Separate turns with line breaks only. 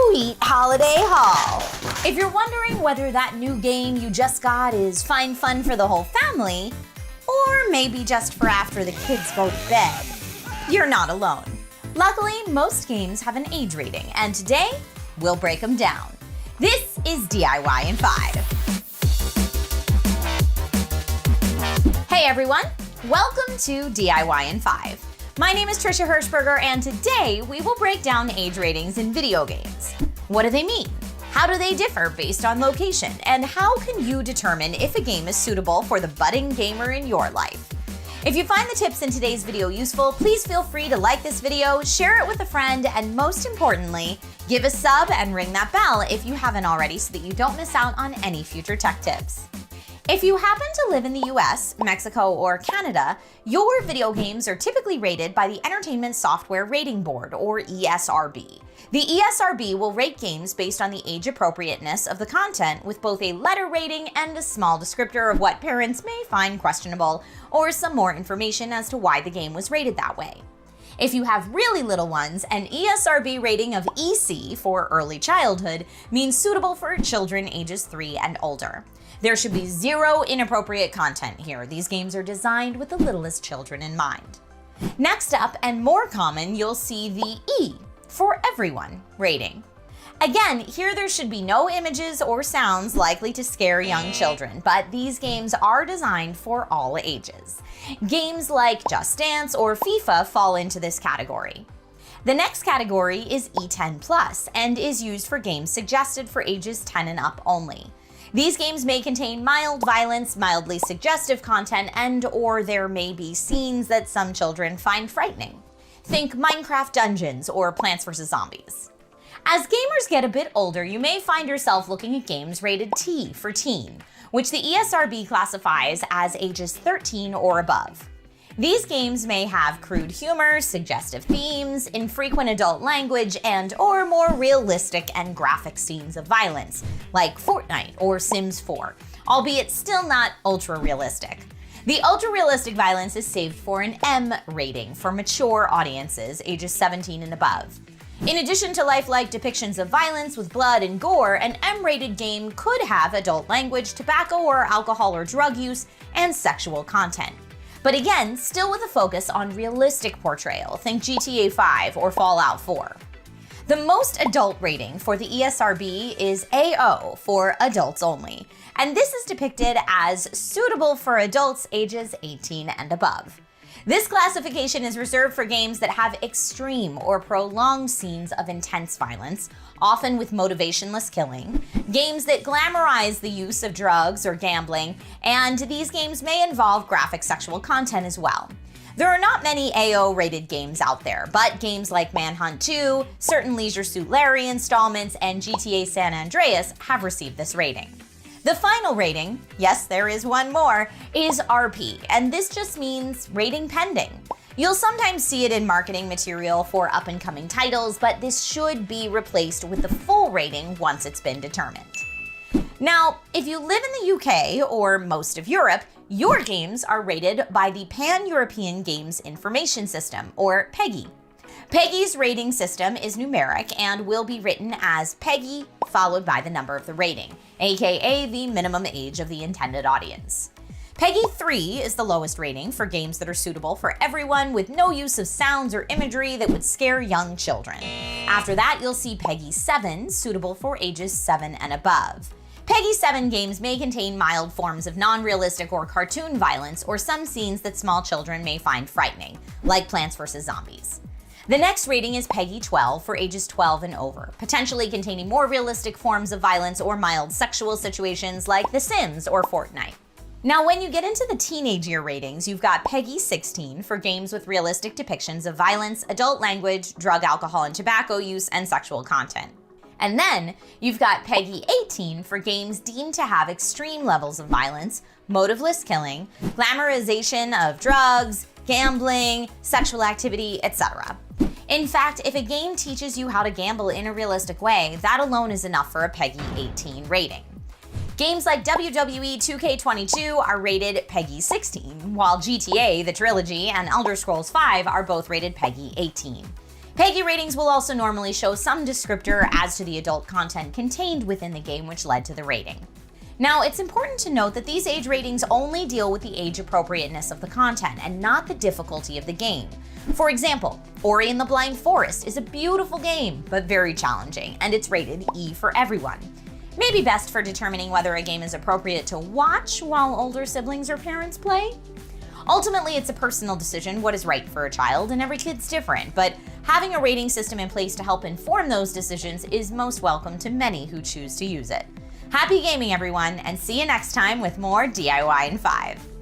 sweet holiday haul. If you're wondering whether that new game you just got is fine fun for the whole family, or maybe just for after the kids go to bed, you're not alone. Luckily, most games have an age rating, and today, we'll break them down. This is DIY in 5. Hey everyone, welcome to DIY in 5. My name is Trisha Hirschberger, and today we will break down age ratings in video games. What do they mean? How do they differ based on location? And how can you determine if a game is suitable for the budding gamer in your life? If you find the tips in today's video useful, please feel free to like this video, share it with a friend, and most importantly, give a sub and ring that bell if you haven't already so that you don't miss out on any future tech tips. If you happen to live in the US, Mexico, or Canada, your video games are typically rated by the Entertainment Software Rating Board, or ESRB. The ESRB will rate games based on the age appropriateness of the content with both a letter rating and a small descriptor of what parents may find questionable, or some more information as to why the game was rated that way. If you have really little ones, an ESRB rating of EC for early childhood means suitable for children ages 3 and older. There should be zero inappropriate content here. These games are designed with the littlest children in mind. Next up, and more common, you'll see the E for everyone rating. Again, here there should be no images or sounds likely to scare young children, but these games are designed for all ages. Games like Just Dance or FIFA fall into this category. The next category is E10+, and is used for games suggested for ages 10 and up only. These games may contain mild violence, mildly suggestive content, and/or there may be scenes that some children find frightening. Think Minecraft Dungeons or Plants vs. Zombies. As gamers get a bit older, you may find yourself looking at games rated T for teen, which the ESRB classifies as ages 13 or above. These games may have crude humor, suggestive themes, infrequent adult language, and/or more realistic and graphic scenes of violence, like Fortnite or Sims 4, albeit still not ultra-realistic. The ultra-realistic violence is saved for an M rating for mature audiences, ages 17 and above. In addition to lifelike depictions of violence with blood and gore, an M-rated game could have adult language, tobacco or alcohol or drug use, and sexual content. But again, still with a focus on realistic portrayal, think GTA 5 or Fallout 4. The most adult rating for the ESRB is AO for adults only, and this is depicted as suitable for adults ages 18 and above. This classification is reserved for games that have extreme or prolonged scenes of intense violence, often with motivationless killing, games that glamorize the use of drugs or gambling, and these games may involve graphic sexual content as well. There are not many AO-rated games out there, but games like Manhunt 2, certain Leisure Suit Larry installments, and GTA San Andreas have received this rating. The final rating, yes, there is one more, is RP, and this just means rating pending. You'll sometimes see it in marketing material for up-and-coming titles, but this should be replaced with the full rating once it's been determined. Now, if you live in the UK or most of Europe, your games are rated by the Pan-European Games Information System, or PEGI. PEGI's rating system is numeric and will be written as PEGI followed by the number of the rating, aka the minimum age of the intended audience. PEGI 3 is the lowest rating for games that are suitable for everyone with no use of sounds or imagery that would scare young children. After that, you'll see PEGI 7, suitable for ages 7 and above. PEGI 7 games may contain mild forms of non-realistic or cartoon violence or some scenes that small children may find frightening, like Plants vs. Zombies. The next rating is PEGI 12 for ages 12 and over, potentially containing more realistic forms of violence or mild sexual situations like The Sims or Fortnite. Now, when you get into the teenage year ratings, you've got PEGI 16 for games with realistic depictions of violence, adult language, drug, alcohol, and tobacco use, and sexual content. And then you've got PEGI 18 for games deemed to have extreme levels of violence, motiveless killing, glamorization of drugs, gambling, sexual activity, etc. In fact, if a game teaches you how to gamble in a realistic way, that alone is enough for a PEGI 18 rating. Games like WWE 2K22 are rated PEGI 16, while GTA, the trilogy, and Elder Scrolls V are both rated PEGI 18. PEGI ratings will also normally show some descriptor as to the adult content contained within the game which led to the rating. Now, it's important to note that these age ratings only deal with the age appropriateness of the content and not the difficulty of the game. For example, Ori and the Blind Forest is a beautiful game, but very challenging, and it's rated E for everyone. Maybe best for determining whether a game is appropriate to watch while older siblings or parents play? Ultimately, it's a personal decision what is right for a child, and every kid's different, but having a rating system in place to help inform those decisions is most welcome to many who choose to use it. Happy gaming, everyone, and see you next time with more DIY in 5.